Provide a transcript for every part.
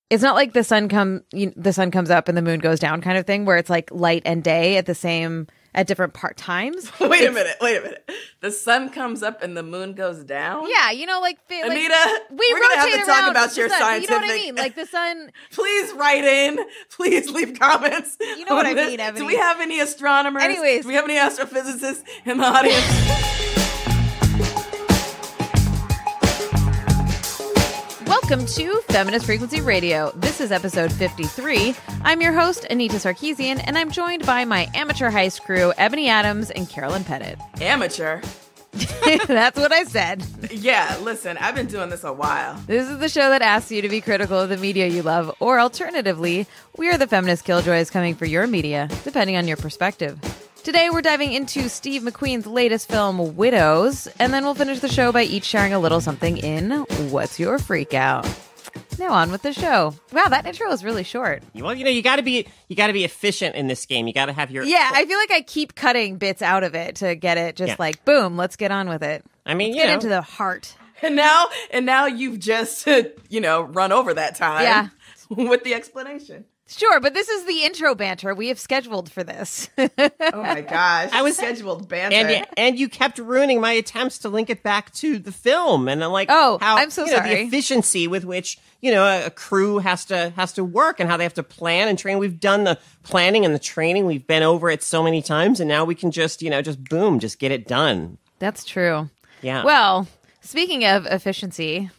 It's not like the sun comes up and the moon goes down kind of thing, where it's like light and day at different times. Wait a minute. The sun comes up and the moon goes down? Yeah, Anita, we're going to have to talk about your scientific... You know what I mean? Like the sun... Please write in. Please leave comments. You know what I mean, Ebony. Do we have any astronomers? Anyways. Do we have any astrophysicists in the audience? Welcome to Feminist Frequency Radio. This is episode 53. I'm your host, Anita Sarkeesian, and I'm joined by my amateur heist crew, Ebony Adams and Carolyn Pettit. Amateur? That's what I said. Yeah, listen, I've been doing this a while. This is the show that asks you to be critical of the media you love, or alternatively, we are the feminist killjoys coming for your media, depending on your perspective. Today, we're diving into Steve McQueen's latest film, Widows, and then we'll finish the show by each sharing a little something in What's Your Freak-Out? Now on with the show. Wow, that intro is really short. Well, you got to be efficient in this game. You got to have your... Yeah, I feel like I keep cutting bits out of it to get it just like, boom, let's get on with it. I mean, let's get into the heart. And now you've just, run over that time with the explanation. Sure, but this is the intro banter we have scheduled for this. Oh my gosh. I was scheduled banter. And you kept ruining my attempts to link it back to the film. And I'm like, I'm so sorry. The efficiency with which, a crew has to work and how they have to plan and train. We've done the planning and the training. We've been over it so many times. And now we can just boom, just get it done. That's true. Yeah. Well, speaking of efficiency,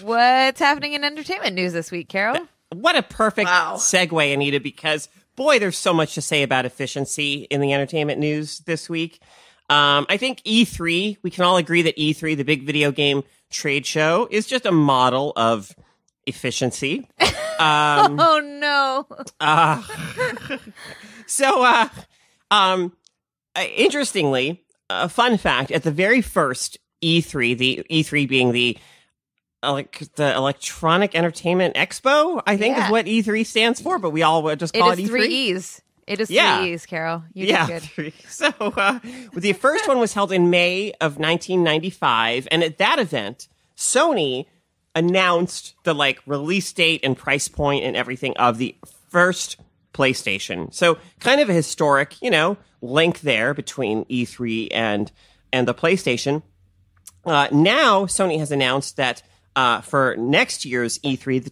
what's happening in entertainment news this week, Carol? What a perfect segue, Anita, because, boy, there's so much to say about efficiency in the entertainment news this week. I think E3, we can all agree that E3, the big video game trade show, is just a model of efficiency. Oh, no. Interestingly, a fun fact, at the very first E3, the E3 being the Electronic Entertainment Expo, I think is what E3 stands for, but we all just call it E3. It is 3 E's. It is 3 E's, Carol. You did good. 3. So the first one was held in May of 1995, and at that event, Sony announced the release date and price point and everything of the first PlayStation. So kind of a historic, link there between E3 and the PlayStation. Now Sony has announced that for next year's E3, the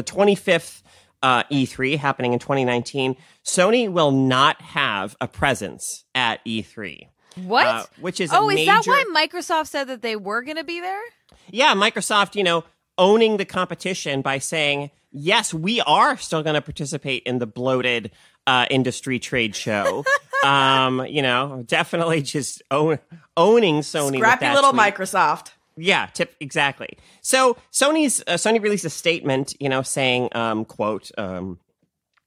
25th E3 happening in 2019, Sony will not have a presence at E3. What? Which is is that why Microsoft said that they were going to be there? Yeah, Microsoft, owning the competition by saying, yes, we are still going to participate in the bloated industry trade show. Definitely just owning Sony. Scrappy little tweet. Microsoft. Yeah, exactly. So Sony released a statement, saying, quote,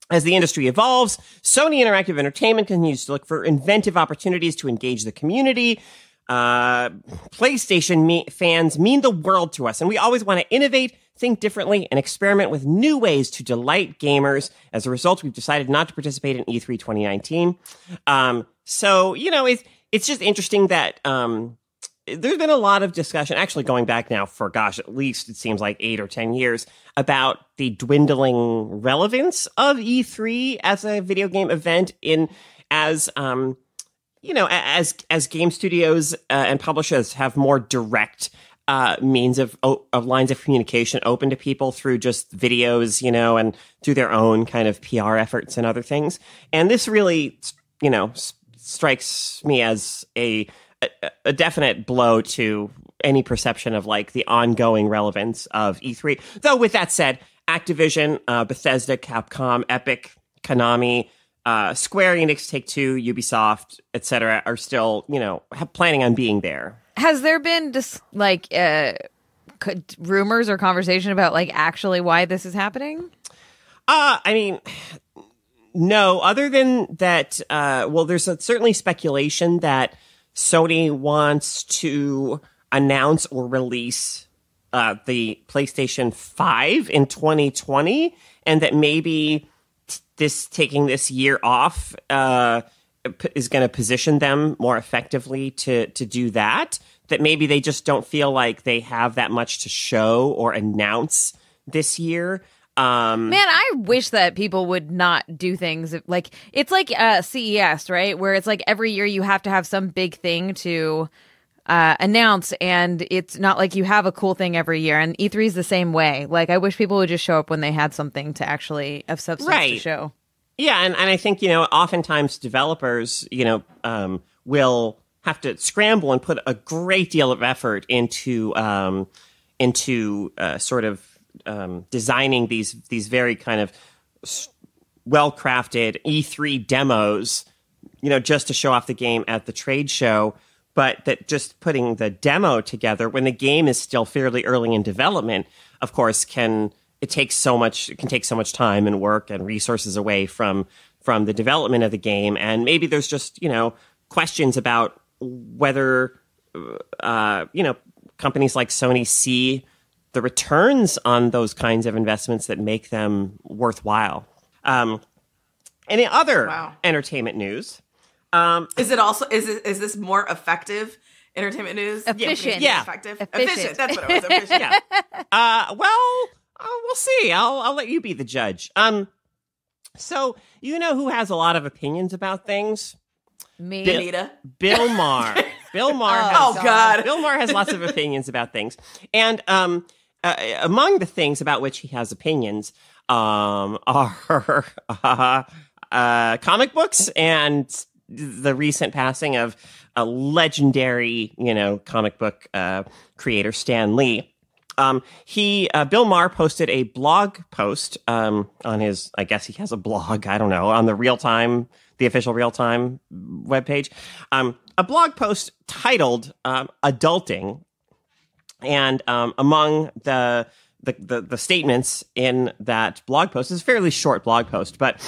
as the industry evolves, Sony Interactive Entertainment continues to look for inventive opportunities to engage the community. PlayStation fans mean the world to us, and we always want to innovate, think differently, and experiment with new ways to delight gamers. As a result, we've decided not to participate in E3 2019. It's just interesting that there's been a lot of discussion, actually going back now for, at least it seems like 8 or 10 years, about the dwindling relevance of E3 as a video game event as game studios and publishers have more direct means of lines of communication open to people through just videos, and through their own kind of PR efforts and other things. And this really, strikes me as a definite blow to any perception of the ongoing relevance of E3. Though with that said, Activision, Bethesda, Capcom, Epic, Konami, Square Enix, Take-Two, Ubisoft, etc. are still, planning on being there. Has there been just rumors or conversation about actually why this is happening? No, other than that, there's certainly speculation that Sony wants to announce or release the PlayStation 5 in 2020, and that maybe taking this year off is going to position them more effectively to do that. That maybe they just don't feel like they have that much to show or announce this year. Man, I wish that people would not do things like it's like CES, right? Where it's like every year you have to have some big thing to announce, and it's not like you have a cool thing every year. And E3 is the same way. Like, I wish people would just show up when they had something to actually of substance to show. Yeah, and I think, oftentimes developers, will have to scramble and put a great deal of effort into sort of designing these very kind of well-crafted E3 demos, just to show off the game at the trade show. But that just putting the demo together when the game is still fairly early in development, of course, can take so much time and work and resources away from the development of the game. And maybe there's just, questions about whether, companies like Sony see the returns on those kinds of investments that make them worthwhile. Any other entertainment news? Is this more effective entertainment news? Efficient. Yeah. Effective. Efficient. That's what it was. Efficient. Yeah. We'll see. I'll let you be the judge. So who has a lot of opinions about things? Me. Anita. Bill Maher. Bill Maher. Bill Maher has lots of opinions about things, and among the things about which he has opinions are comic books and the recent passing of a legendary, comic book creator, Stan Lee. Bill Maher posted a blog post on his, I guess he has a blog, I don't know, on the official Real Time webpage. A blog post titled Adulting. And among the statements in that blog post, it's a fairly short blog post, but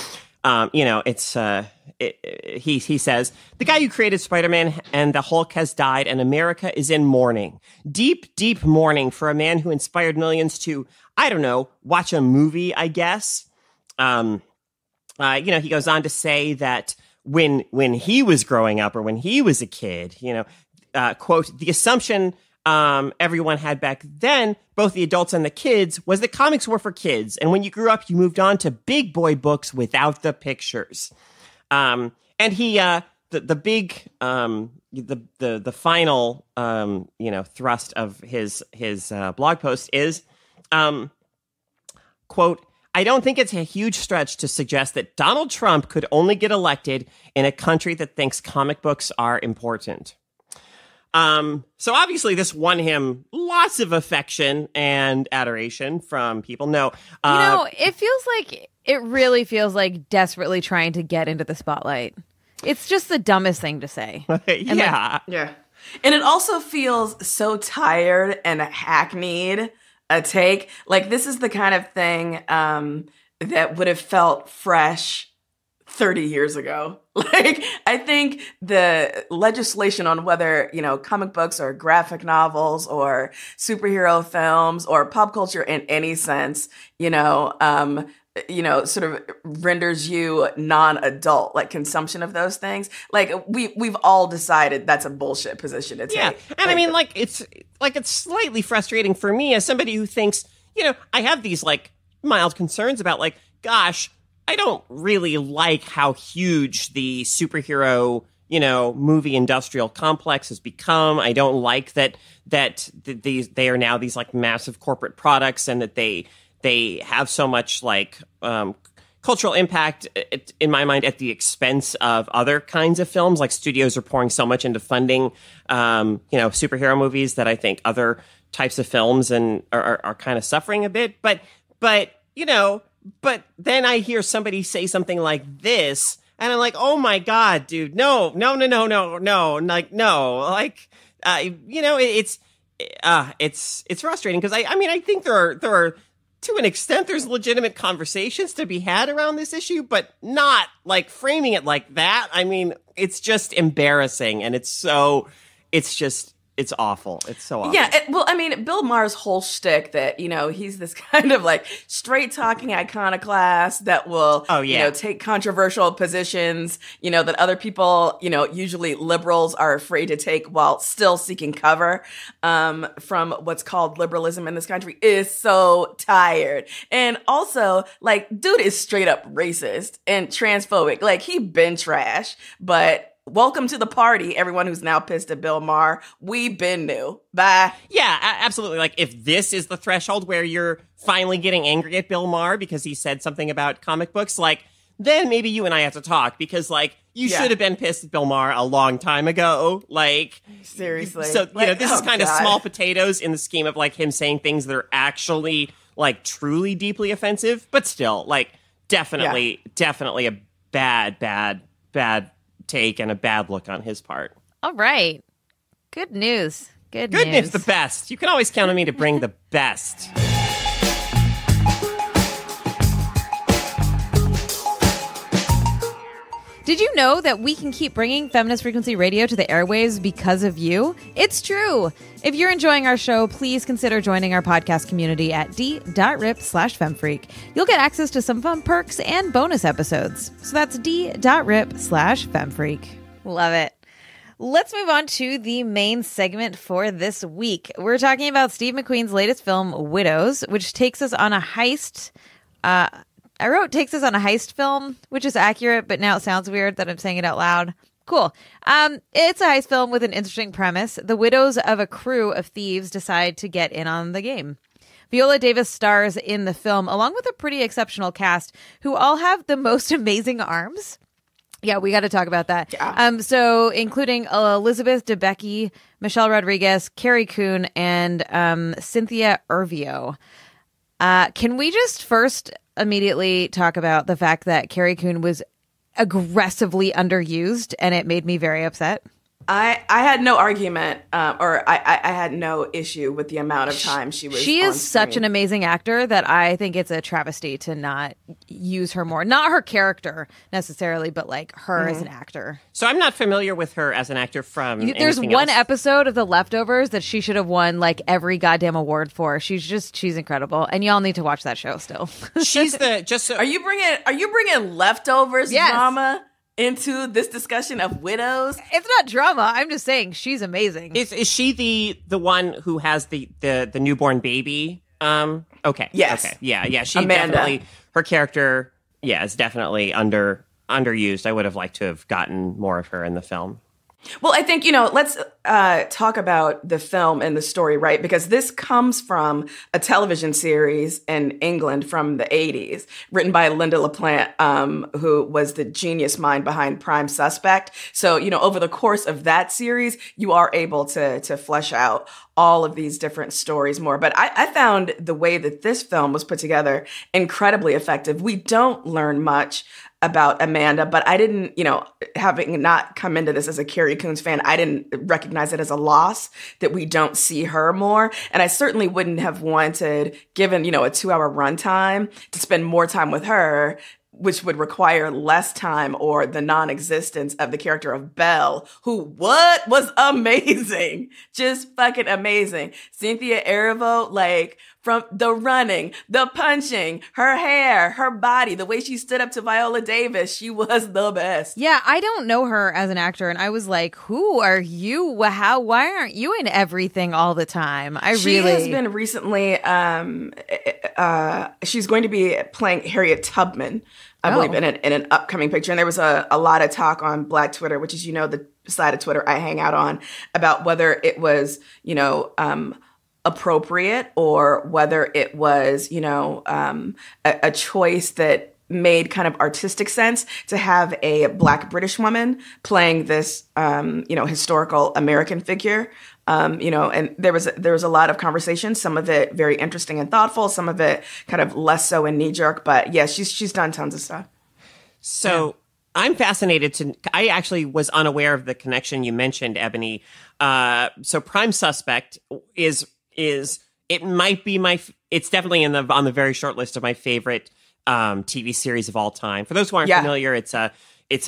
he says, the guy who created Spider-Man and the Hulk has died, and America is in mourning. Deep, deep mourning for a man who inspired millions to, I don't know, watch a movie, I guess. He goes on to say that when he was growing up or when he was a kid, quote, the assumption everyone had back then, both the adults and the kids, was that comics were for kids. And when you grew up, you moved on to big boy books without the pictures. And he, the final, thrust of his blog post is, quote, I don't think it's a huge stretch to suggest that Donald Trump could only get elected in a country that thinks comic books are important. So obviously this won him lots of affection and adoration from people. It really feels like desperately trying to get into the spotlight. It's just the dumbest thing to say. Yeah. And it also feels so tired and hackneyed a take. Like, this is the kind of thing that would have felt fresh 30 years ago. Like, I think the legislation on whether, comic books or graphic novels or superhero films or pop culture in any sense, sort of renders you non-adult, like consumption of those things. Like, we've all decided that's a bullshit position to take. Yeah. And it's slightly frustrating for me as somebody who thinks, I have these mild concerns about gosh, I don't really like how huge the superhero, movie industrial complex has become. I don't like that they are now these massive corporate products, and that they have so much cultural impact, in my mind, at the expense of other kinds of films. Like, studios are pouring so much into funding, superhero movies, that I think other types of films are kind of suffering a bit. But then I hear somebody say something like this, and I'm like, oh my God, dude, no. It's frustrating, because I think there are, to an extent, there's legitimate conversations to be had around this issue, but not framing it like that. I mean, it's just embarrassing, and it's just it's awful. It's so awful. Yeah, well, I mean, Bill Maher's whole shtick that, he's this kind of like straight-talking iconoclast that will, take controversial positions, that other people, usually liberals are afraid to take while still seeking cover from what's called liberalism in this country is so tired. And also, like, dude is straight up racist and transphobic. Like, he been trash, but... Welcome to the party, everyone who's now pissed at Bill Maher. We been new. Bye. Yeah, absolutely. Like, if this is the threshold where you're finally getting angry at Bill Maher because he said something about comic books, like, then maybe you and I have to talk because, like, you should have been pissed at Bill Maher a long time ago. Like, seriously. So, this is kind of small potatoes in the scheme of, like, him saying things that are actually, like, truly deeply offensive, but still, like, definitely a bad take and a bad look on his part. All right. Good news. Good news. The best. You can always count on me to bring the best. Did you know that we can keep bringing Feminist Frequency Radio to the airwaves because of you? It's true. If you're enjoying our show, please consider joining our podcast community at d.rip/femfreak. You'll get access to some fun perks and bonus episodes. So that's d.rip/femfreak. Love it. Let's move on to the main segment for this week. We're talking about Steve McQueen's latest film, Widows, which takes us on a heist. I wrote takes us on a heist film, which is accurate, but now it sounds weird that I'm saying it out loud. Cool. It's a heist film with an interesting premise. The widows of a crew of thieves decide to get in on the game. Viola Davis stars in the film, along with a pretty exceptional cast who all have the most amazing arms. Yeah, we got to talk about that. Yeah. So including Elizabeth Debicki, Michelle Rodriguez, Carrie Coon, and Cynthia Ervio. Can we just first immediately talk about the fact that Carrie Coon was aggressively underused, and it made me very upset? I had no argument, or I had no issue with the amount of time she was. She is on such screen. an amazing actor that I think it's a travesty to not use her more. Not her character necessarily, but like her as an actor. So I'm not familiar with her as an actor from. There's anything one else. episode of The Leftovers that she should have won like every goddamn award for. She's incredible, and y'all need to watch that show still. She's the just. So, Are you bringing leftovers Yes. drama into this discussion of widows? It's not drama. I'm just saying she's amazing. Is she the one who has the newborn baby? Okay. Yes. Okay. Yeah. She Amanda. definitely, her character, is definitely underused. I would have liked to have gotten more of her in the film. Well, I think, let's talk about the film and the story, right? Because this comes from a television series in England from the 80s, written by Linda LaPlante, who was the genius mind behind Prime Suspect. So, over the course of that series, you are able to flesh out all of these different stories more. But I found the way that this film was put together incredibly effective. We don't learn much about Amanda, but I didn't, having not come into this as a Carrie Coons fan, I didn't recognize it as a loss that we don't see her more. And I certainly wouldn't have wanted, given, a 2-hour runtime, to spend more time with her, which would require less time or the non-existence of the character of Belle, who was amazing. Just fucking amazing. Cynthia Erivo, like, from the running, the punching, her hair, her body, the way she stood up to Viola Davis, she was the best. Yeah, I don't know her as an actor, and I was like, who are you? Why aren't you in everything all the time? She has been recently, she's going to be playing Harriet Tubman, I believe, in an upcoming picture. And there was a lot of talk on Black Twitter, which is, the side of Twitter I hang out on, about whether it was, appropriate or whether it was, a choice that made kind of artistic sense to have a Black British woman playing this, historical American figure. And there was a lot of conversation, some of it very interesting and thoughtful, some of it kind of less so and knee jerk. But yeah, she's done tons of stuff. So I'm fascinated I actually was unaware of the connection you mentioned, Ebony. So Prime Suspect is it might be it's definitely on the very short list of my favorite TV series of all time. For those who aren't familiar, it's a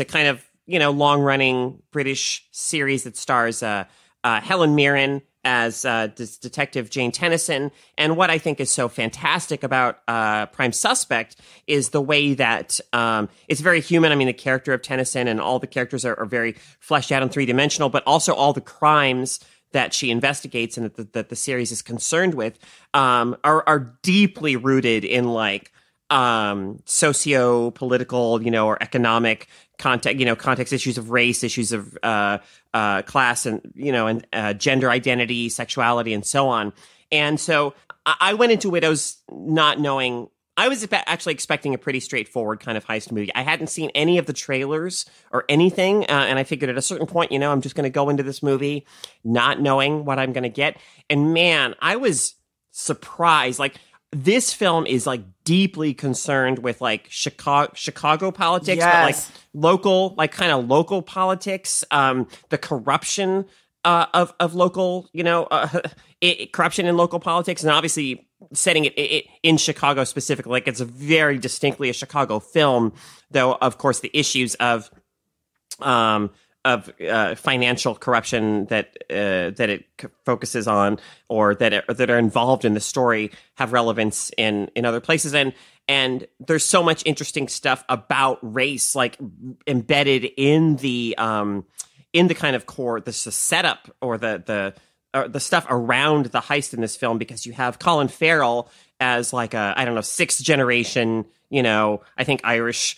kind of long running British series that stars Helen Mirren as Detective Jane Tennyson. And what I think is so fantastic about Prime Suspect is the way that it's very human. I mean, the character of Tennyson and all the characters are very fleshed out and three-dimensional, but also all the crimes that she investigates and that the series is concerned with are deeply rooted in like socio-political, or economic context issues of race, issues of class, and and gender identity, sexuality, and so on. And so I went into Widows not knowing. I was actually expecting a pretty straightforward kind of heist movie. I hadn't seen any of the trailers or anything, and I figured at a certain point, I'm just going to go into this movie not knowing what I'm going to get. And man, I was surprised. Like, this film is like deeply concerned with like Chicago politics, yes. but like local politics, the corruption of local, corruption in local politics, and obviously setting it in Chicago specifically. Like, it's a very distinctly a Chicago film, though. Of course, the issues of financial corruption that it focuses on, or that are involved in the story, have relevance in other places, and there's so much interesting stuff about race, like embedded in the kind of core, the setup or the stuff around the heist in this film, because you have Colin Farrell as like sixth generation, I think Irish.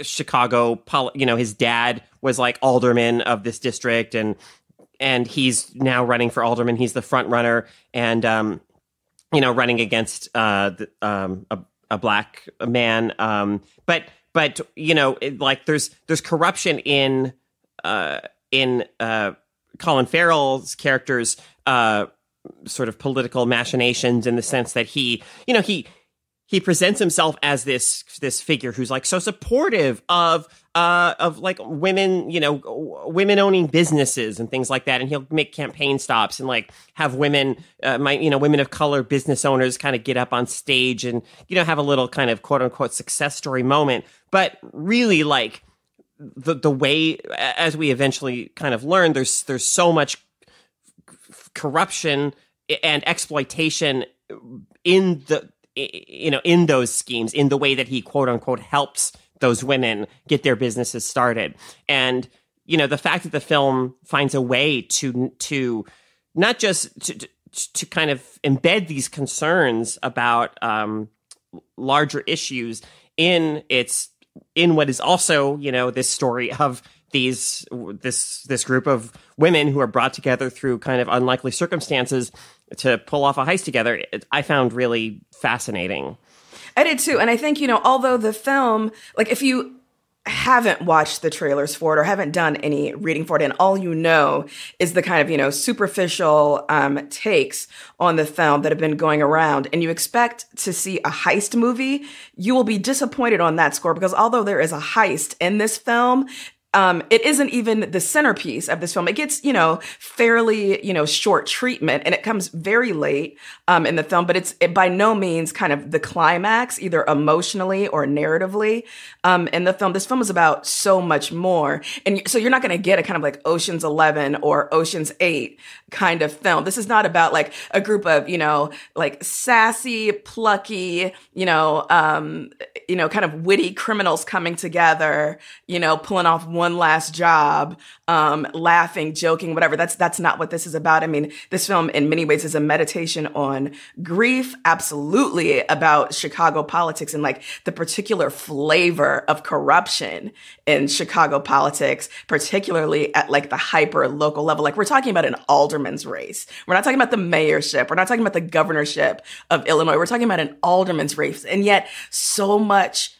Chicago, his dad was like alderman of this district, and he's now running for alderman. He's the front runner, and running against a black man. But there's corruption in Colin Farrell's character's sort of political machinations, in the sense that he presents himself as this figure who's like so supportive of like women, women owning businesses and things like that. And he'll make campaign stops and like have women, women of color business owners kind of get up on stage and, have a little kind of quote unquote success story moment. But really, like the way, as we eventually kind of learn, there's so much corruption and exploitation in those schemes, in the way that he quote unquote helps those women get their businesses started. And, the fact that the film finds a way to not just to kind of embed these concerns about larger issues in what is also, this story of this group of women who are brought together through kind of unlikely circumstances to pull off a heist together, I found really fascinating. I did too. And I think, although the film, like if you haven't watched the trailers for it or haven't done any reading for it, and all is the kind of, superficial takes on the film that have been going around, and you expect to see a heist movie, you will be disappointed on that score, because although there is a heist in this film, it isn't even the centerpiece of this film. It gets, fairly, short treatment, and it comes very late in the film, but it's by no means kind of the climax, either emotionally or narratively in the film. This film is about so much more. And so you're not going to get a kind of like Ocean's 11 or Ocean's 8 kind of film. This is not about like a group of, like sassy, plucky, kind of witty criminals coming together, pulling off one last job, laughing, joking, whatever. That's not what this is about. I mean, this film in many ways is a meditation on grief, absolutely about Chicago politics and like the particular flavor of corruption in Chicago politics, particularly at like the hyper local level. Like, we're talking about an alderman's race. We're not talking about the mayorship. We're not talking about the governorship of Illinois. We're talking about an alderman's race. And yet so much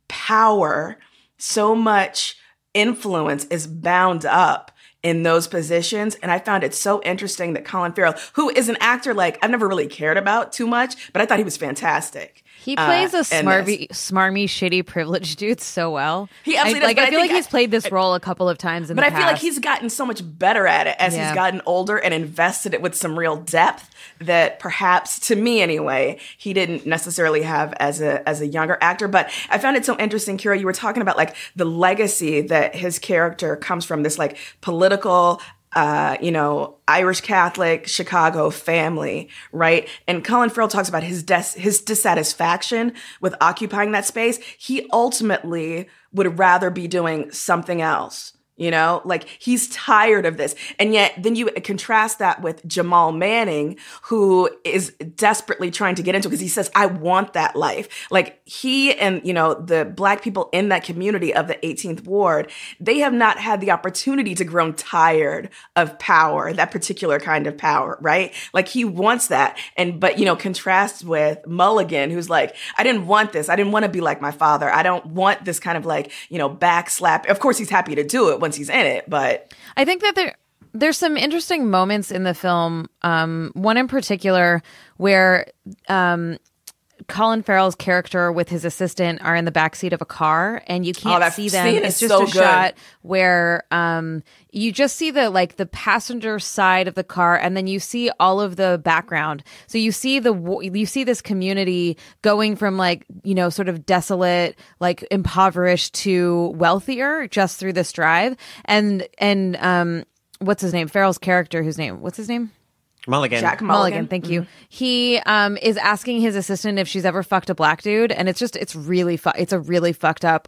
power, so much influence is bound up in those positions. And I found it so interesting that Colin Farrell, who is an actor like I've never really cared about too much, but I thought he was fantastic. He plays a smarmy, shitty, privileged dude so well. He absolutely does. I feel like he's played this role a couple of times in the past. But I feel like he's gotten so much better at it as he's gotten older and invested it with some real depth that perhaps, to me anyway, he didn't necessarily have as a younger actor. But I found it so interesting, Kira, you were talking about like the legacy that his character comes from, this like political Irish Catholic Chicago family, right? And Colin Farrell talks about his dissatisfaction with occupying that space. He ultimately would rather be doing something else. Like he's tired of this. And yet then you contrast that with Jamal Manning, who is desperately trying to get into it because he says, I want that life. Like he and, the Black people in that community of the 18th Ward, they have not had the opportunity to grow tired of power, that particular kind of power, right? Like he wants that. But contrast with Mulligan, who's like, I didn't want this. I didn't want to be like my father. I don't want this kind of backslap. Of course, he's happy to do it once he's in it, but I think that there's some interesting moments in the film. One in particular where Colin Farrell's character with his assistant are in the backseat of a car, and you can't see them. It's just a shot where you just see the passenger side of the car, and then you see all of the background. So you see this community going from sort of desolate, impoverished to wealthier just through this drive. And what's his name? Farrell's character, what's his name? Mulligan. Jack Mulligan. Thank you. He is asking his assistant if she's ever fucked a Black dude, and it's a really fucked up,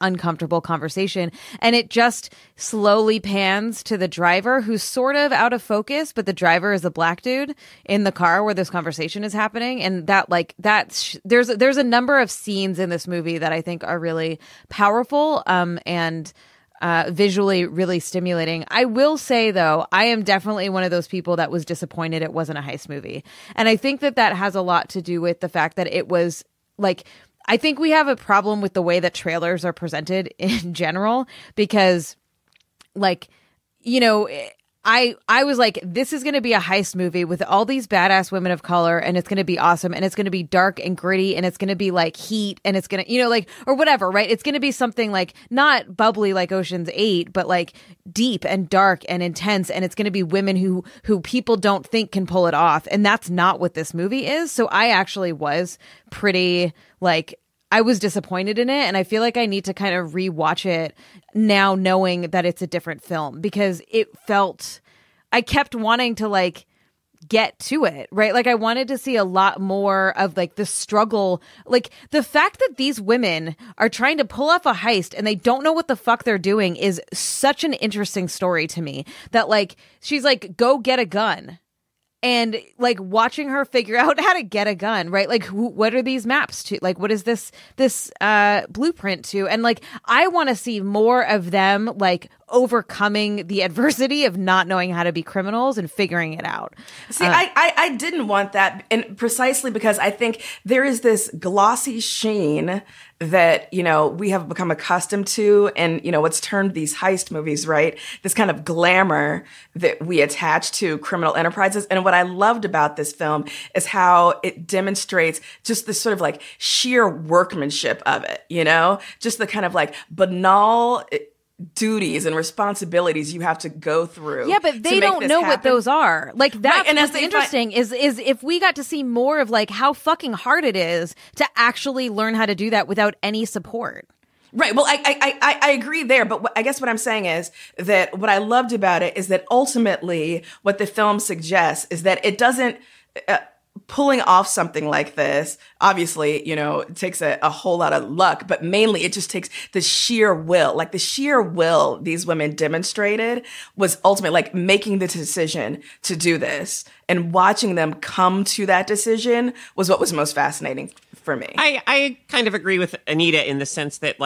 uncomfortable conversation, and it just slowly pans to the driver, who's sort of out of focus, but the driver is a Black dude in the car where this conversation is happening, and there's a number of scenes in this movie that I think are really powerful, and visually really stimulating. I will say, though, I am definitely one of those people that was disappointed it wasn't a heist movie. And I think that has a lot to do with the fact that it was I think we have a problem with the way that trailers are presented in general, because I was like, this is going to be a heist movie with all these badass women of color, and it's going to be awesome, and it's going to be dark and gritty, and it's going to be Heat, and it's going to, or whatever, right? It's going to be something not bubbly like Ocean's 8, but deep and dark and intense, and it's going to be women who people don't think can pull it off, and that's not what this movie is. So I actually was pretty, I was disappointed in it, and I feel like I need to kind of rewatch it now, knowing that it's a different film, because I kept wanting to get to it, right? I wanted to see a lot more of the struggle, the fact that these women are trying to pull off a heist and they don't know what the fuck they're doing is such an interesting story to me, that she's go get a gun. And watching her figure out how to get a gun, right? What are these maps to? What is this blueprint to? And I want to see more of them overcoming the adversity of not knowing how to be criminals and figuring it out. See, I didn't want that, and precisely because I think there is this glossy sheen that, we have become accustomed to, and, what's termed these heist movies, right? This kind of glamour that we attach to criminal enterprises. And what I loved about this film is how it demonstrates just this sort of sheer workmanship of it, just the kind of banal duties and responsibilities you have to go through. Yeah, but they don't know what those are. That's right, and what's interesting is if we got to see more of how fucking hard it is to actually learn how to do that without any support. Right. Well, I agree there, but I guess what I'm saying is that what I loved about it is that ultimately what the film suggests is that it doesn't pulling off something like this, obviously, it takes a whole lot of luck, but mainly it just takes the sheer will. The sheer will these women demonstrated was ultimately making the decision to do this, and watching them come to that decision was what was most fascinating for me. I kind of agree with Anita in the sense that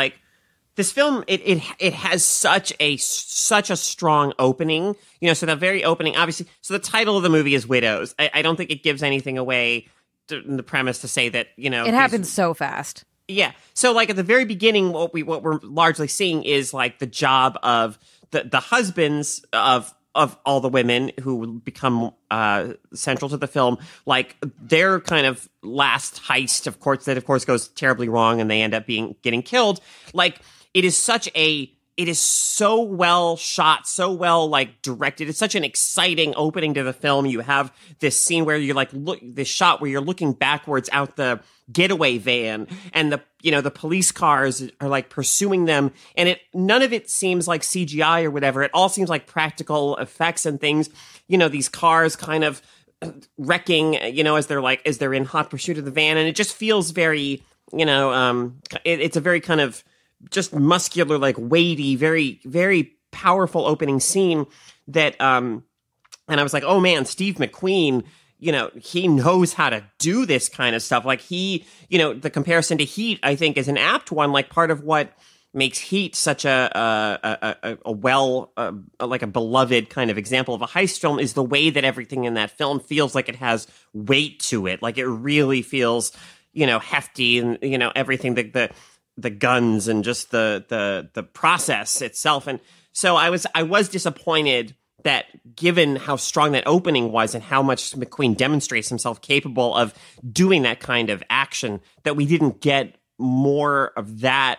this film, it has such a strong opening, so the very opening, obviously, so the title of the movie is Widows. I don't think it gives anything away in the premise to say that, it happens so fast. Yeah. So at the very beginning, what we're largely seeing is the job of the husbands of all the women who become central to the film, their kind of last heist, of course, goes terribly wrong and they end up getting killed. It is such a it is so well shot, so well like directed. It's such an exciting opening to the film. You have this scene where you're like, this shot where you're looking backwards out the getaway van, and the police cars are like pursuing them, and none of it seems like CGI or whatever. It all seems like practical effects and things. These cars kind of wrecking, as they're in hot pursuit of the van, and it just feels very, it's a very kind of just muscular, like weighty, very, very powerful opening scene that, and I was like, oh man, Steve McQueen, he knows how to do this kind of stuff. Like the comparison to Heat, I think, is an apt one. Like part of what makes Heat such a beloved kind of example of a heist film is the way that everything in that film feels like it has weight to it. Like it really feels, hefty, and, everything that the guns and just the process itself. And so I was disappointed that, given how strong that opening was and how much McQueen demonstrates himself capable of doing that kind of action, that we didn't get more of that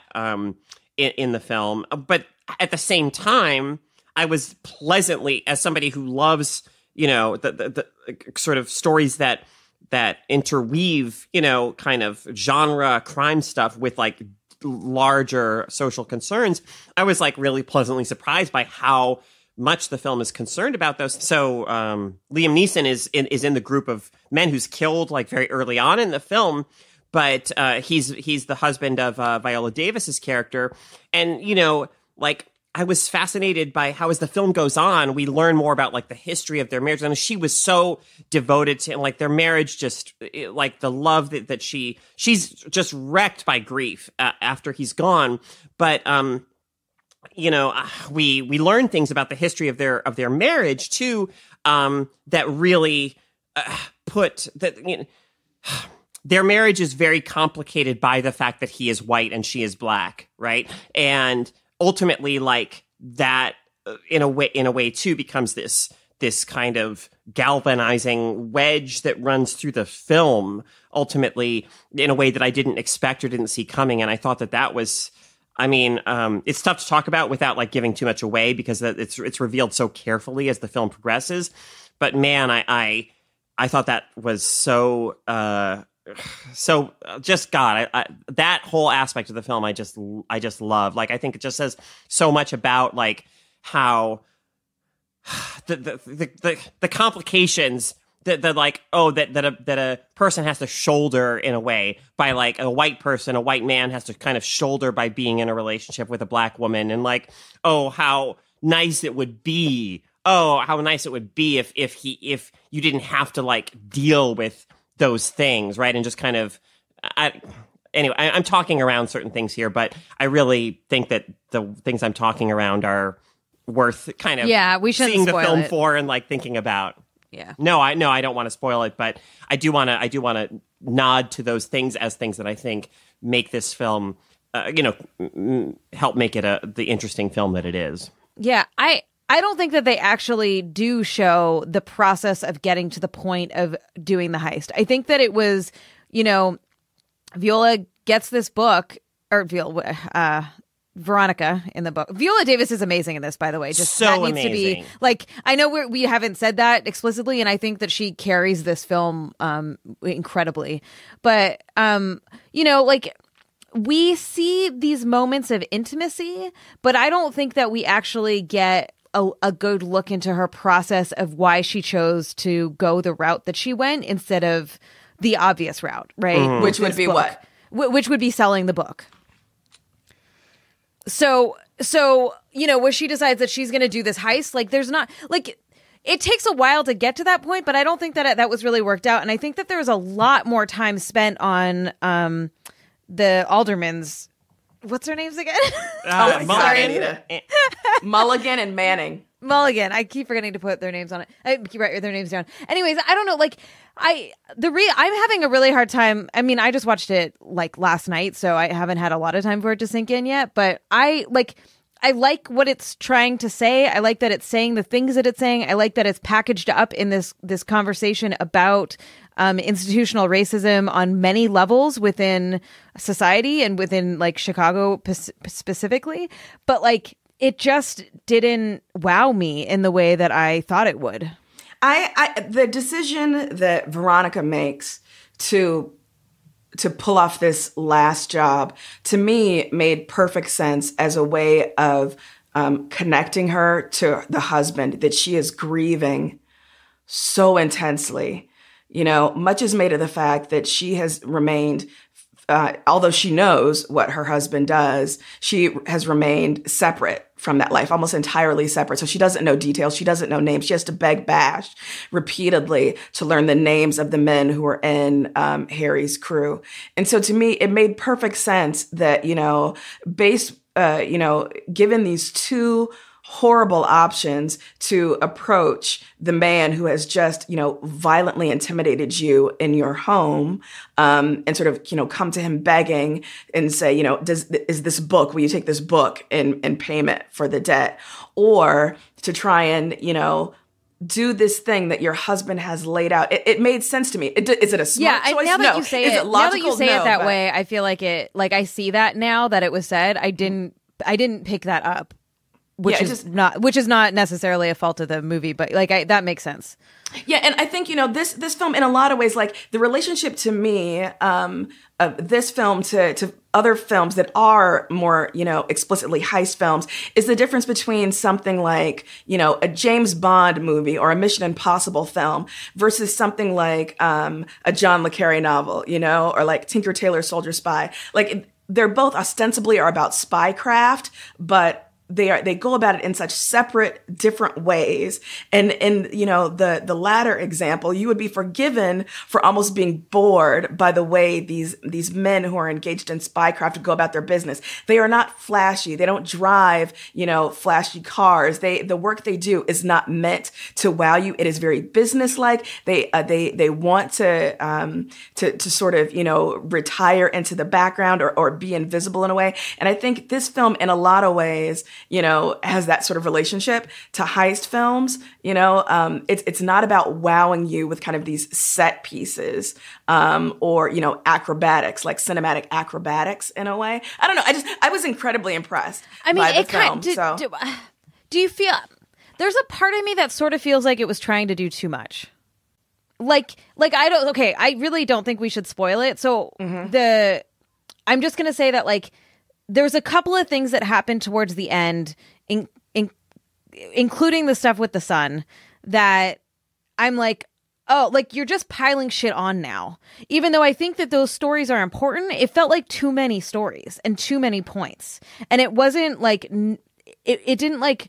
in the film. But at the same time, I was pleasantly, as somebody who loves, the sort of stories that interweave, kind of genre crime stuff with like larger social concerns, I was like really pleasantly surprised by how much the film is concerned about those. So Liam Neeson is in the group of men who's killed like very early on in the film, but he's the husband of Viola Davis's character, and I was fascinated by how, as the film goes on, we learn more about like the history of their marriage. And she was so devoted to, like, their marriage, just like the love that she's just wrecked by grief after he's gone. But, we learn things about the history of their marriage too, that really put that, their marriage is very complicated by the fact that he is white and she is black. Right. And ultimately, like, that in a way too becomes this kind of galvanizing wedge that runs through the film, ultimately in a way that I didn't expect or didn't see coming. And I thought that was, it's tough to talk about without like giving too much away, because it's revealed so carefully as the film progresses. But man, I thought that was so just God, that whole aspect of the film, I just love. Like, I think it just says so much about like how the complications that a person has to shoulder in a way by, like, a white man has to kind of shoulder by being in a relationship with a black woman, and like, how nice it would be if you didn't have to like deal with those things, right? And just kind of, I'm talking around certain things here, but I really think that the things I'm talking around are worth kind of we shouldn't seeing the film it. For and like thinking about. Yeah. No, I don't want to spoil it, but I do want to nod to those things as things that I think make this film, help make it the interesting film that it is. Yeah, I don't think that they actually do show the process of getting to the point of doing the heist. I think that it was, Viola gets this book, or Veronica in the book. Viola Davis is amazing in this, by the way. Just so that needs amazing. To be like, I know we haven't said that explicitly, and I think that she carries this film incredibly. But like, we see these moments of intimacy, but I don't think that we actually get a good look into her process of why she chose to go the route that she went instead of the obvious route, right? Mm-hmm. Which would be book. Which would be selling the book. So where she decides that she's going to do this heist, like, there's not, like, it takes a while to get to that point, but I don't think that was really worked out. And I think that there was a lot more time spent on the aldermans. What's their names again? Mulligan. Mulligan and Manning. Mulligan. I keep forgetting to put their names on it. I keep writing their names down. Anyways, I don't know. Like, I'm having a really hard time. I mean, I just watched it like last night, so I haven't had a lot of time for it to sink in yet. But I like what it's trying to say. I like that it's saying the things that it's saying. I like that it's packaged up in this conversation about institutional racism on many levels within society and within like Chicago specifically. But like, it just didn't wow me in the way that I thought it would. The decision that Veronica makes to pull off this last job, to me, made perfect sense as a way of connecting her to the husband that she is grieving so intensely. You know, much is made of the fact that she has remained, although she knows what her husband does, she has remained separate from that life, almost entirely separate. So she doesn't know details. She doesn't know names. She has to beg Bash repeatedly to learn the names of the men who were in Harry's crew. And so to me, it made perfect sense that, given these two horrible options to approach the man who has just, violently intimidated you in your home, and sort of, come to him begging and say, is this book, will you take this book in payment for the debt? Or to try and, do this thing that your husband has laid out. It made sense to me. Is it a smart choice? Now that no. you say is it, logical? now that you say no, it that but way, I feel like I see that now that it was said. I didn't pick that up. Which is not necessarily a fault of the movie, but that makes sense. Yeah, and I think this film in a lot of ways, like the relationship to me of this film to other films that are more explicitly heist films is the difference between something like a James Bond movie or a Mission Impossible film versus something like a John le Carré novel, or like Tinker Tailor Soldier Spy. Like they're both ostensibly are about spycraft, but they go about it in such separate, different ways. And in, the latter example, you would be forgiven for almost being bored by the way these men who are engaged in spycraft go about their business. They are not flashy. They don't drive, flashy cars. The work they do is not meant to wow you. It is very businesslike. They want to sort of, retire into the background or be invisible in a way. And I think this film, in a lot of ways, has that sort of relationship to heist films. It's not about wowing you with kind of these set pieces, or, acrobatics, like cinematic acrobatics in a way. I don't know. I was incredibly impressed by the film. Do you feel there's a part of me that sort of feels like it was trying to do too much? I really don't think we should spoil it. So I'm just going to say that there's a couple of things that happen towards the end, including the stuff with the son, that I'm like, oh, you're just piling shit on now. Even though I think that those stories are important, it felt like too many stories and too many points. And it wasn't it didn't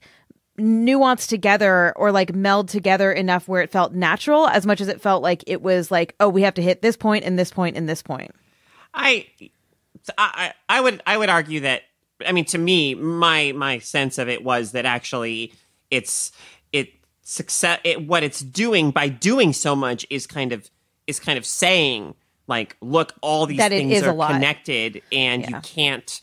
nuance together or meld together enough where it felt natural as much as it felt like it was oh, we have to hit this point and this point and this point. I would argue that, I mean, to me, my sense of it was that actually what it's doing by doing so much is kind of saying look, all these things are connected, and you can't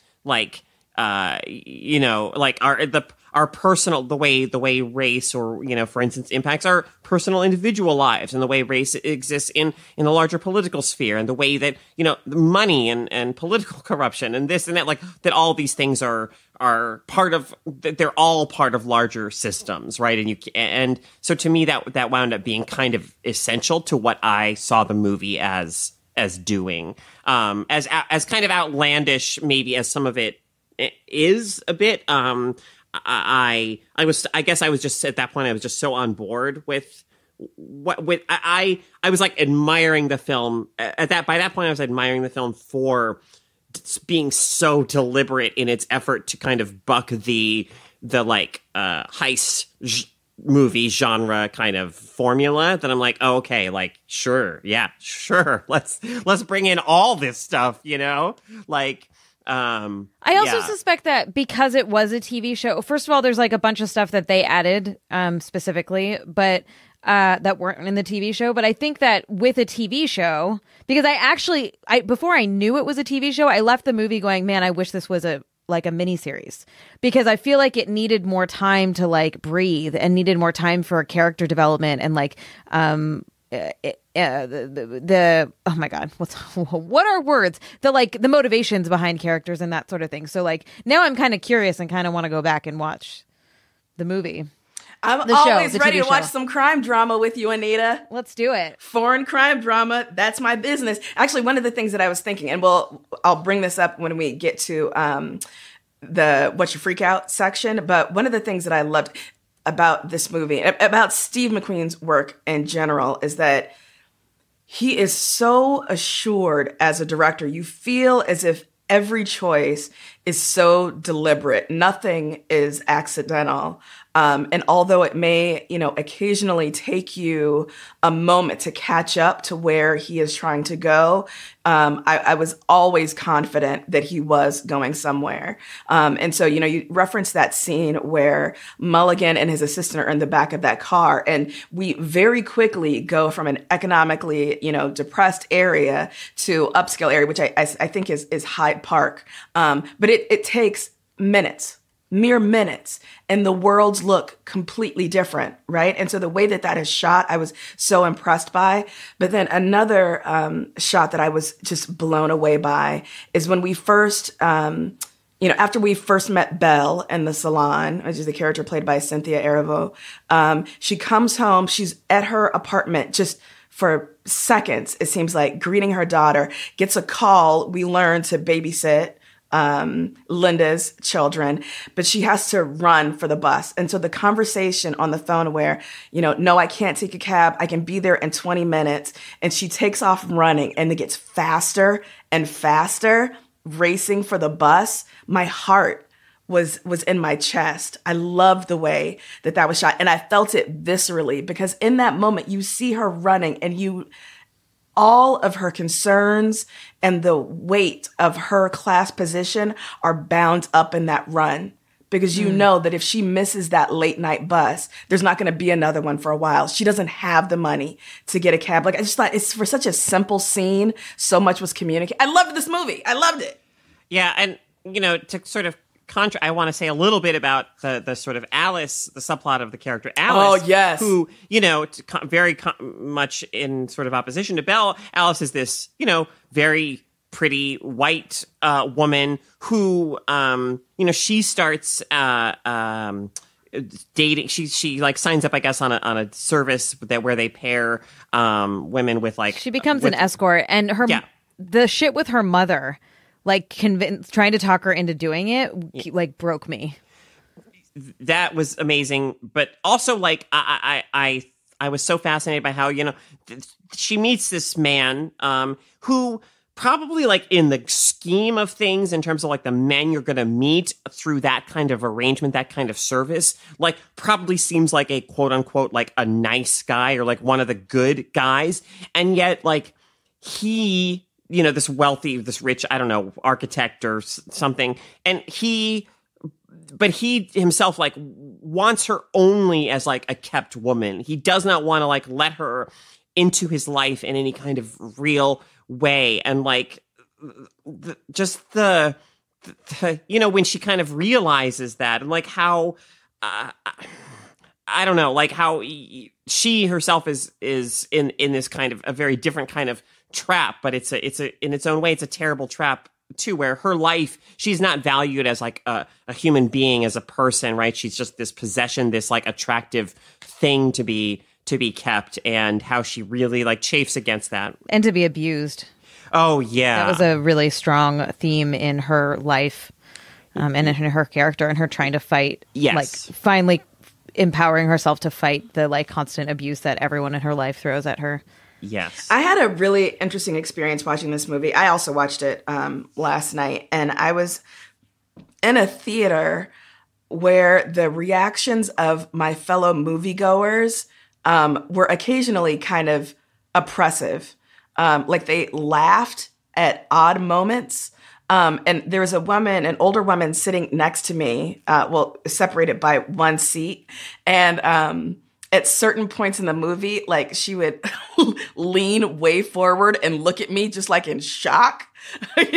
our personal, the way race or, for instance, impacts our personal individual lives, and the way race exists in the larger political sphere, and the way that, money and political corruption and this and that, that all these things are part of, they're all part of larger systems, right? And so to me, that wound up being kind of essential to what I saw the movie as doing, as kind of outlandish, maybe, as some of it is a bit, I guess I was just, at that point, I was just so on board with I was admiring the film by that point. I was admiring the film for being so deliberate in its effort to kind of buck the heist movie genre kind of formula, that I'm like, oh, okay, sure, yeah, sure, let's bring in all this stuff, I also suspect that because it was a TV show, first of all, there's a bunch of stuff that they added specifically, but that weren't in the TV show. But I think that with a TV show, because I before I knew it was a TV show, I left the movie going, man, I wish this was a miniseries, because I feel like it needed more time to breathe and needed more time for character development and oh my god, what are words? The motivations behind characters and that sort of thing. So like now I'm kind of curious and kind of want to go back and watch the movie. I'm always ready to watch some crime drama with you, Anita. Let's do it. Foreign crime drama, that's my business. Actually, one of the things that I was thinking, and I'll bring this up when we get to the What's Your Freak-Out section, but one of the things that I loved about this movie, about Steve McQueen's work in general, is that he is so assured as a director. You feel as if every choice is so deliberate. Nothing is accidental. And although it may, occasionally take you a moment to catch up to where he is trying to go, I was always confident that he was going somewhere. And so, you referenced that scene where Mulligan and his assistant are in the back of that car, and we very quickly go from an economically, depressed area to upscale area, which I think is Hyde Park. But it takes minutes. Mere minutes, and the worlds look completely different, right? And so the way that is shot, I was so impressed by. But then another shot that I was just blown away by is when we first, after we first met Belle in the salon, which is the character played by Cynthia Erivo, she comes home, she's at her apartment just for seconds, it seems like, greeting her daughter, gets a call, we learn, to babysit Linda's children, but she has to run for the bus. And so the conversation on the phone where, no, I can't take a cab. I can be there in 20 minutes. And she takes off running, and it gets faster and faster, racing for the bus. My heart was in my chest. I loved the way that was shot. And I felt it viscerally, because in that moment you see her running, and all of her concerns and the weight of her class position are bound up in that run, because you know that if she misses that late night bus, there's not going to be another one for a while. She doesn't have the money to get a cab. Like, I just thought, it's for such a simple scene, so much was communicated. I loved this movie. I loved it. Yeah, and to sort of I want to say a little bit about the sort of Alice, the subplot of the character Alice. Oh, yes. Who, very much in sort of opposition to Belle. Alice is this, very pretty white woman who, she starts dating. She like signs up, I guess, on a service where they pair women with like. She becomes an escort, and the shit with her mother. Like, trying to talk her into doing it, like, broke me. That was amazing, but also, like, I was so fascinated by how, she meets this man who probably, like, in the scheme of things, in terms of, like, the men you're going to meet through that kind of arrangement, that kind of service, like, probably seems like a quote-unquote, like, a nice guy, or, like, one of the good guys, and yet, like, he... this wealthy, this rich, I don't know, architect or something. And he himself, like, wants her only as, like, a kept woman. He does not want to, like, let her into his life in any kind of real way. And, like, when she kind of realizes that, and, like, how, I don't know, like, how she herself is in this kind of a very different kind of trap, but it's in its own way, it's a terrible trap too, where her life, she's not valued as like a human being, as a person, right? She's just this possession, this like attractive thing to be kept, and how she really like chafes against that. And to be abused. Oh yeah. That was a really strong theme in her life, and in her character, and her trying to fight, like finally empowering herself to fight the like constant abuse that everyone in her life throws at her. Yes. I had a really interesting experience watching this movie. I also watched it last night, and I was in a theater where the reactions of my fellow moviegoers were occasionally kind of oppressive. Like, they laughed at odd moments. And there was an older woman sitting next to me, separated by one seat. And at certain points in the movie, like, she would lean way forward and look at me just like in shock, that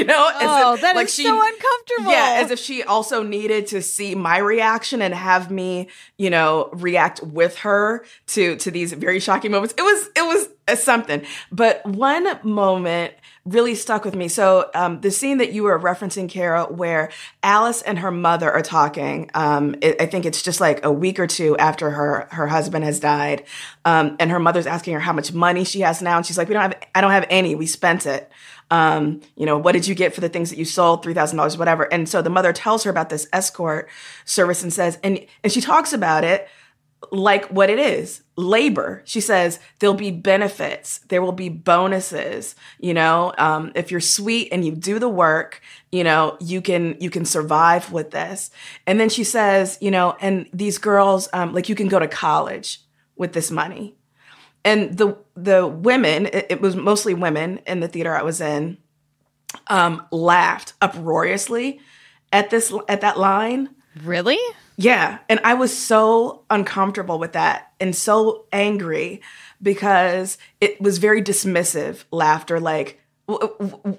is so uncomfortable. Yeah, as if she also needed to see my reaction and have me, react with her to these very shocking moments. It something. But one moment really stuck with me. So the scene that you were referencing, Kara, where Alice and her mother are talking, I think it's just like a week or two after her husband has died. And her mother's asking her how much money she has now. And she's like, I don't have any. We spent it. What did you get for the things that you sold? $3,000, whatever. And so the mother tells her about this escort service and says, and she talks about it like what it is, labor. She says, there'll be benefits. There will be bonuses. If you're sweet and you do the work, you can survive with this. And then she says, and these girls, you can go to college with this money. And the women, it was mostly women in the theater I was in, laughed uproariously at that line. Really? Yeah. And I was so uncomfortable with that and so angry because it was very dismissive laughter. Like,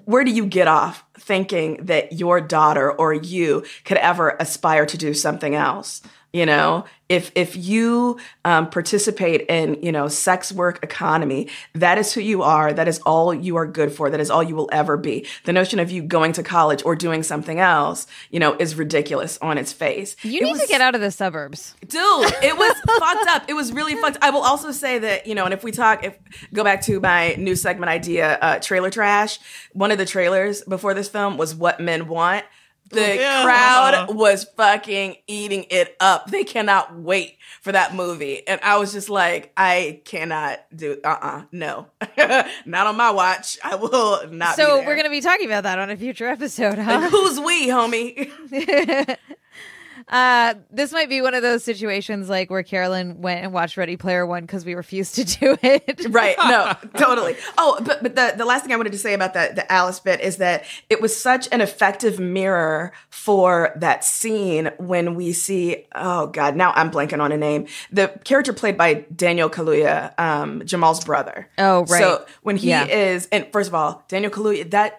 where do you get off thinking that your daughter or you could ever aspire to do something else? If you participate in, sex work economy, that is who you are. That is all you are good for. That is all you will ever be. The notion of you going to college or doing something else, is ridiculous on its face. You need to get out of the suburbs. Dude, it was fucked up. It was really fucked. I will also say that, and if go back to my new segment idea, trailer trash, one of the trailers before this film was What Men Want. The crowd was fucking eating it up. They cannot wait for that movie. And I was just like, I cannot do, no. Not on my watch. I will not be there. So we're going to be talking about that on a future episode, huh? Like, who's we, homie? This might be one of those situations like where Carolyn went and watched Ready Player One because we refused to do it. Right. No, totally. Oh, but the last thing I wanted to say about the Alice bit is that it was such an effective mirror for that scene when we see, oh God, now I'm blanking on a name. The character played by Daniel Kaluuya, Jamal's brother. Oh, right. So when he is, and first of all, Daniel Kaluuya,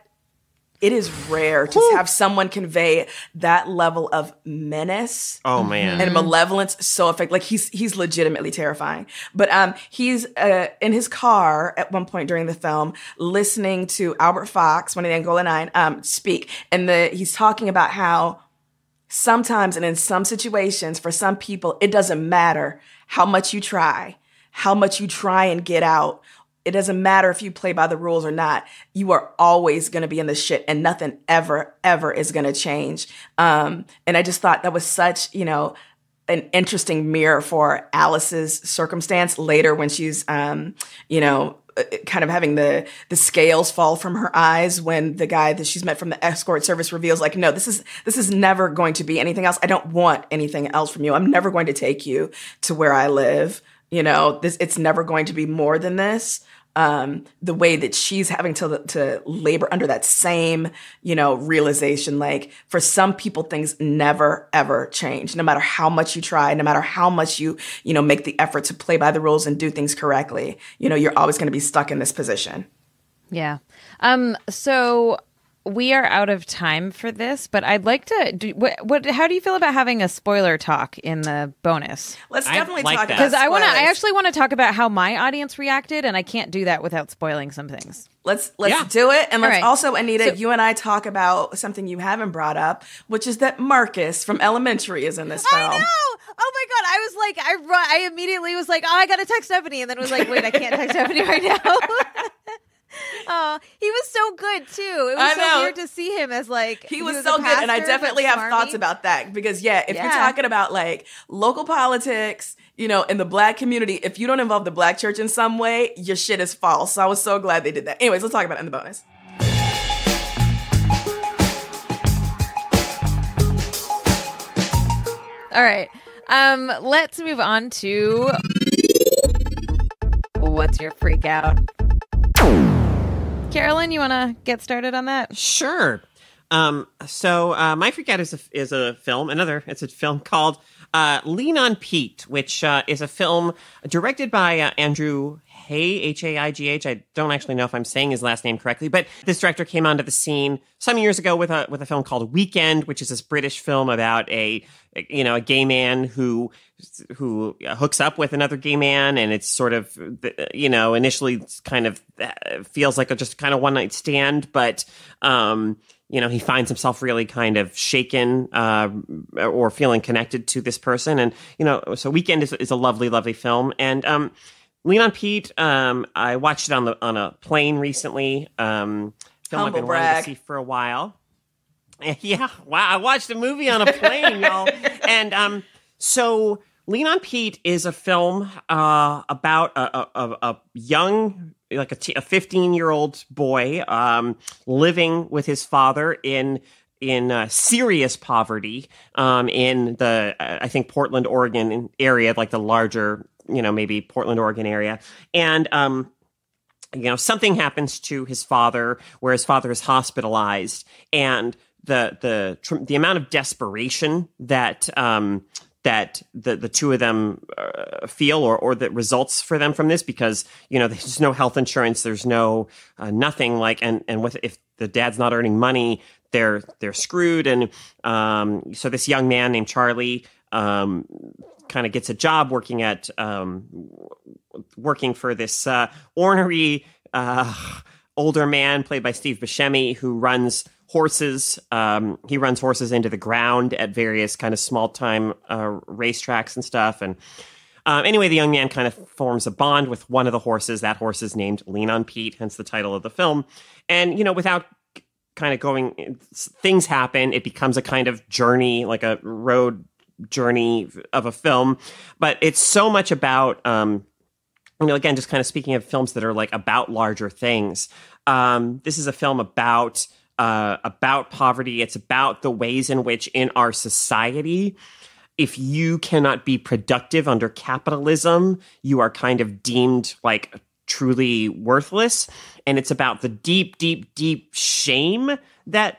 it is rare to have someone convey that level of menace. Oh man. And malevolence so effective. Like he's legitimately terrifying. But he's in his car at one point during the film listening to Albert Fox, one of the Angola Nine, speak. And he's talking about how sometimes and in some situations for some people, it doesn't matter how much you try and get out. It doesn't matter if you play by the rules or not. You are always going to be in the shit and nothing ever, ever is going to change. And I just thought that was such, an interesting mirror for Alice's circumstance later when she's, kind of having the scales fall from her eyes when the guy that she's met from the escort service reveals like, no, this is never going to be anything else. I don't want anything else from you. I'm never going to take you to where I live. It's never going to be more than this. The way that she's having to labor under that same, realization, like for some people, things never, ever change. No matter how much you try, no matter how much you make the effort to play by the rules and do things correctly, you're always going to be stuck in this position. Yeah. So we are out of time for this, but I'd like to. How do you feel about having a spoiler talk in the bonus? Let's definitely talk about because I actually want to talk about how my audience reacted, and I can't do that without spoiling some things. Let's do it, and let's also, Anita, you and I talk about something you haven't brought up, which is that Marcus from Elementary is in this film. I know. Oh my God! I was like, I immediately was like, oh, I gotta text Stephanie, and then was like, wait, I can't text Stephanie right now. Oh, he was so good too. It was so weird to see him as like he was so good, and I definitely have thoughts about that because if you're talking about like local politics, in the Black community, if you don't involve the Black church in some way, your shit is false. So I was so glad they did that. Anyways, let's talk about it in the bonus. All right, let's move on to what's your freak out. Carolyn, you want to get started on that? Sure. So my freak out is a film. It's a film called Lean on Pete, which is a film directed by Andrew Haigh. I don't actually know if I'm saying his last name correctly, but this director came onto the scene some years ago with a film called Weekend, which is this British film about a gay man who hooks up with another gay man, and it's sort of, initially it's kind of feels like just kind of one night stand, but he finds himself really kind of shaken or feeling connected to this person. And, so Weekend is a lovely, lovely film. And Lean on Pete, I watched it on a plane recently. Film I've been wanting to see for a while. Yeah, wow, I watched a movie on a plane, y'all. And so Lean on Pete is a film about a young, like a 15-year-old boy living with his father in serious poverty in the, I think, Portland, Oregon area, like the larger, maybe Portland, Oregon area. And something happens to his father where his father is hospitalized, and the amount of desperation that the two of them feel or that results for them from this, because there's no health insurance, there's no nothing, like, and if the dad's not earning money, they're screwed. And so this young man named Charlie kind of gets a job working for this ornery older man played by Steve Buscemi, who runs horses. He runs horses into the ground at various kind of small time racetracks and stuff. And anyway, the young man kind of forms a bond with one of the horses. That horse is named Lean on Pete, hence the title of the film. And, without kind of going, things happen. It becomes a kind of journey, like a road journey of a film. But it's so much about, again, just kind of speaking of films that are like about larger things. This is a film about poverty. It's about the ways in which in our society, if you cannot be productive under capitalism, you are kind of deemed like truly worthless. And it's about the deep, deep, deep shame that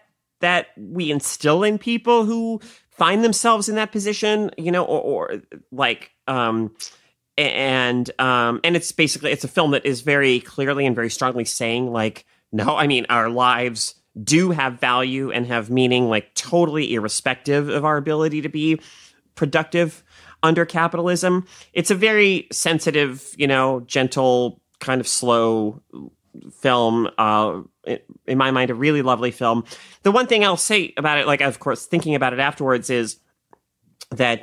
we instill in people who find themselves in that position, or it's a film that is very clearly and very strongly saying, like, no, I mean, our lives do have value and have meaning, like, totally irrespective of our ability to be productive under capitalism. It's a very sensitive, gentle, kind of slow film. In my mind, a really lovely film. The one thing I'll say about it, like, of course, thinking about it afterwards, is that,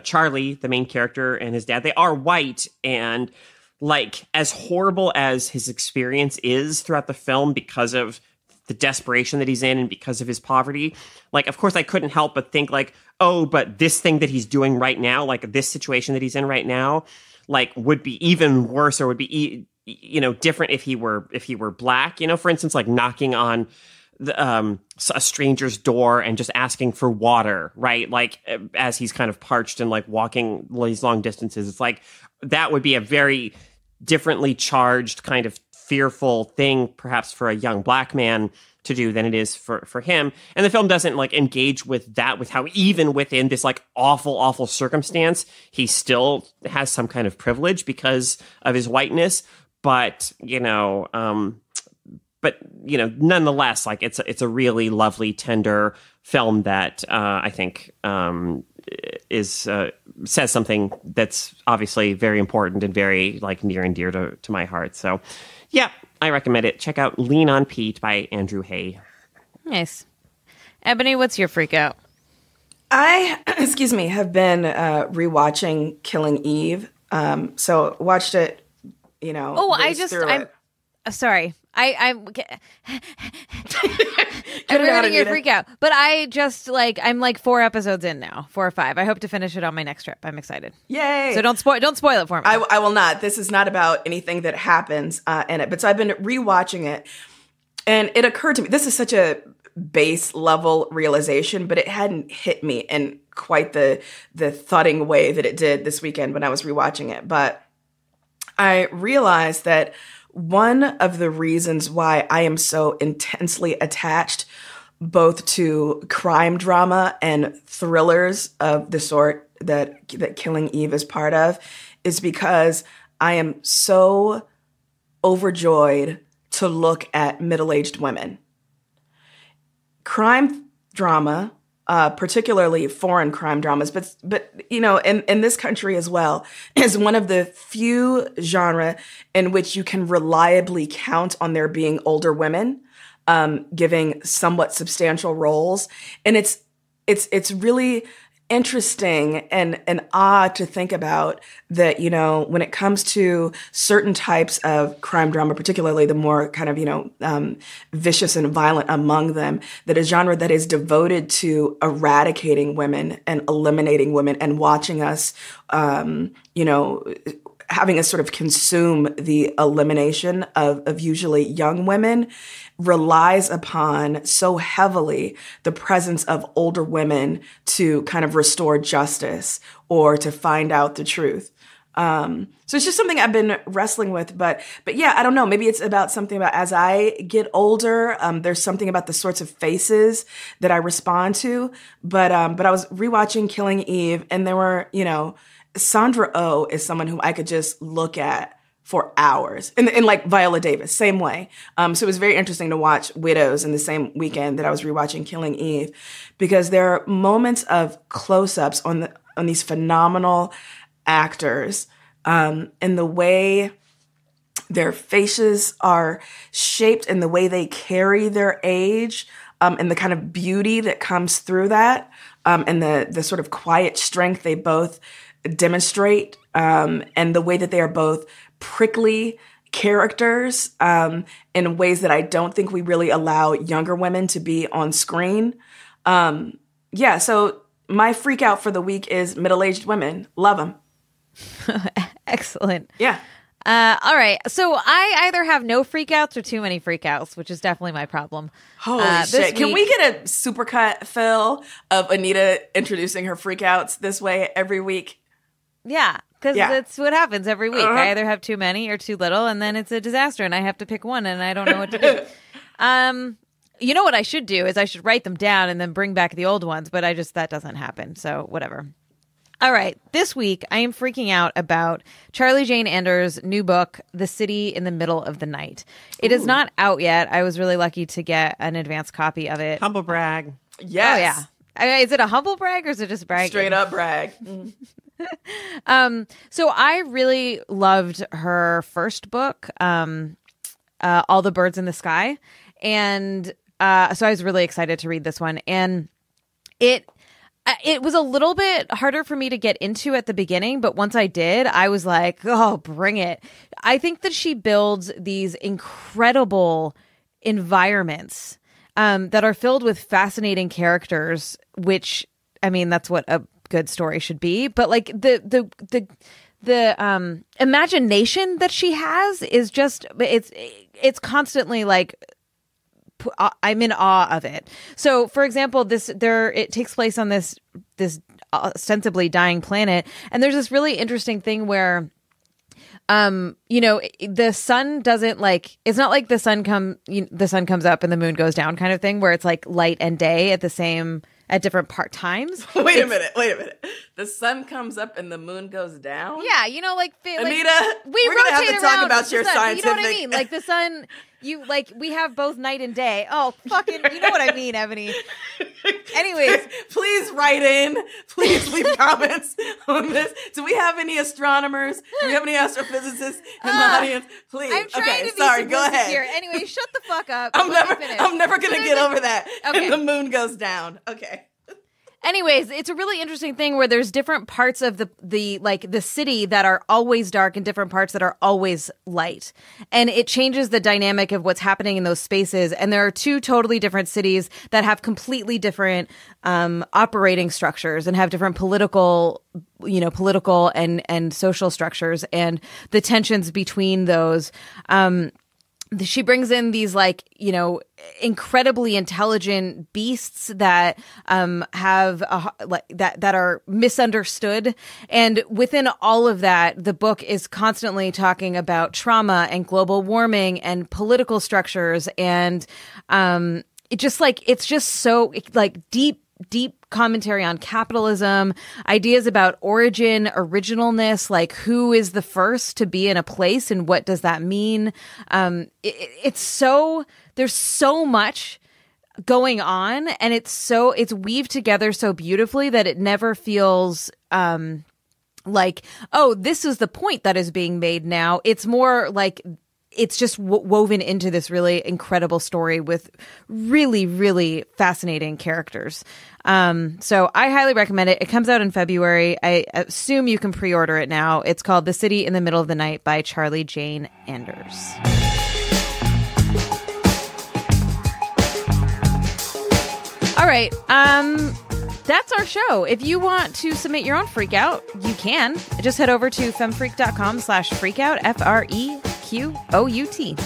Charlie, the main character, and his dad, they are white, and like, as horrible as his experience is throughout the film because of the desperation that he's in and because of his poverty, like, of course I couldn't help but think, like, oh, but this thing that he's doing right now, like this situation that he's in right now, like, would be even worse, or would be different if he were black, for instance, like knocking on a stranger's door and just asking for water, right? Like, as he's kind of parched and like walking these long distances, it's like, that would be a very differently charged, kind of fearful thing, perhaps for a young black man to do than it is for him. And the film doesn't like engage with that, with how even within this like awful circumstance, he still has some kind of privilege because of his whiteness. But, nonetheless, like, it's a really lovely, tender film that I think says something that's obviously very important and very like near and dear to my heart. So, yeah, I recommend it. Check out Lean on Pete by Andrew Haigh. Nice. Ebony, what's your freak out? I, have been rewatching Killing Eve. So watched it, I'm sorry. I'm ruining your freak out. But I'm like 4 episodes in now, 4 or 5. I hope to finish it on my next trip. I'm excited. Yay. So don't spoil it for me. I will not. This is not about anything that happens in it. But so I've been rewatching it, and it occurred to me, this is such a base level realization, but it hadn't hit me in quite the thudding way that it did this weekend when I was rewatching it. But I realized that one of the reasons why I am so intensely attached both to crime drama and thrillers of the sort that Killing Eve is part of is because I am so overjoyed to look at middle-aged women. Crime drama, particularly foreign crime dramas, but you know, in this country as well, is one of the few genre in which you can reliably count on there being older women giving somewhat substantial roles. And it's really interesting and odd to think about that, you know, when it comes to certain types of crime drama, particularly the more kind of, you know, vicious and violent among them, that a genre that is devoted to eradicating women and eliminating women and watching us, you know, having us sort of consume the elimination of usually young women, relies upon so heavily the presence of older women to kind of restore justice or to find out the truth. So it's just something I've been wrestling with, but yeah, I don't know. Maybe it's about something about as I get older, there's something about the sorts of faces that I respond to. But I was rewatching Killing Eve, and there were, you know, Sandra Oh is someone who I could just look at for hours. And like Viola Davis, same way. So it was very interesting to watch Widows in the same weekend that I was rewatching Killing Eve, because there are moments of close-ups on these phenomenal actors, and the way their faces are shaped and the way they carry their age, and the kind of beauty that comes through that, and the sort of quiet strength they both demonstrate, and the way that they are both prickly characters in ways that I don't think we really allow younger women to be on screen. Yeah, so my freak out for the week is middle-aged women. Love them. Excellent. Yeah. All right. So I either have no freakouts or too many freakouts, which is definitely my problem. Holy shit. Can we get a supercut, Phil, of Anita introducing her freakouts this way every week? Yeah, because that's what happens every week. I either have too many or too little, and then it's a disaster, and I have to pick one, and I don't know what to do. You know what I should do is I should write them down and then bring back the old ones, but that doesn't happen, so whatever. All right, this week I am freaking out about Charlie Jane Anders' new book, The City in the Middle of the Night. It is not out yet. I was really lucky to get an advance copy of it. Humble brag. Yes. Oh, yeah. Is it a humble brag or is it just bragging? Straight up brag. So I really loved her first book, All the Birds in the Sky. And so I was really excited to read this one. And it was a little bit harder for me to get into at the beginning, but once I did, I was like, oh, bring it. I think that she builds these incredible environments that are filled with fascinating characters, which, I mean, that's what a good story should be. But like the imagination that she has is just, it's constantly like, I'm in awe of it. So, for example, it takes place on this ostensibly dying planet, and there's this really interesting thing where, you know, the sun doesn't it's not like the sun comes up and the moon goes down kind of thing, where it's like light and day at different times. Wait a minute. The sun comes up and the moon goes down? Yeah, you know, Anita, we we're going to have to talk about your sun, scientific... You know what I mean? Like the sun, we have both night and day. Oh, fucking, you know what I mean, Ebony. Anyways. Please write in. Please leave comments on this. Do we have any astronomers? Do we have any astrophysicists in the audience? Please. I'm trying to be sorry, go ahead. Here. Anyway, shut the fuck up. I'm never going to get over that. Okay. And the moon goes down. Okay. Anyways, it's a really interesting thing where there's different parts of the city that are always dark and different parts that are always light. And it changes the dynamic of what's happening in those spaces. And there are two totally different cities that have completely different operating structures and have different political and social structures, and the tensions between those. She brings in these incredibly intelligent beasts that have that are misunderstood, and within all of that, the book is constantly talking about trauma and global warming and political structures, and it's just so deep deep commentary on capitalism, ideas about origin, originalness, like who is the first to be in a place and what does that mean? It's so, there's so much going on, and it's weaved together so beautifully that it never feels like, oh, this is the point that is being made now. It's more like it's just woven into this really incredible story with really, really fascinating characters. So I highly recommend it. It comes out in February. I assume you can pre-order it now. It's called The City in the Middle of the Night by Charlie Jane Anders. All right. That's our show. If you want to submit your own freak out, you can. Just head over to femfreak.com/freakout, FREQOUT.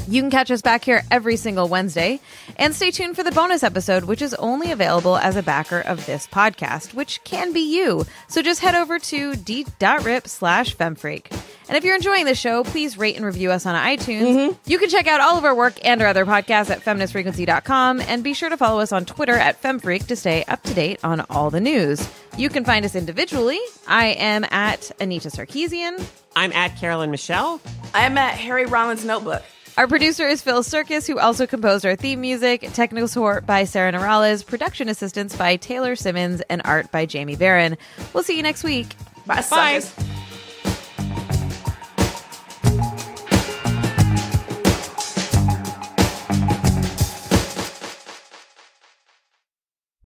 You can catch us back here every single Wednesday. And stay tuned for the bonus episode, which is only available as a backer of this podcast, which can be you. So just head over to d.rip/femfreak. And if you're enjoying the show, please rate and review us on iTunes. You can check out all of our work and our other podcasts at feministfrequency.com. And be sure to follow us on Twitter at femfreak to stay up to date on all the news. You can find us individually. I am at Anita Sarkeesian. I'm at Carolyn Michelle. I'm at Harry Rollins Notebook. Our producer is Phil Serkis, who also composed our theme music. Technical support by Sarah Morales. Production assistance by Taylor Simmons. And art by Jamie Barron. We'll see you next week. Bye, suckers.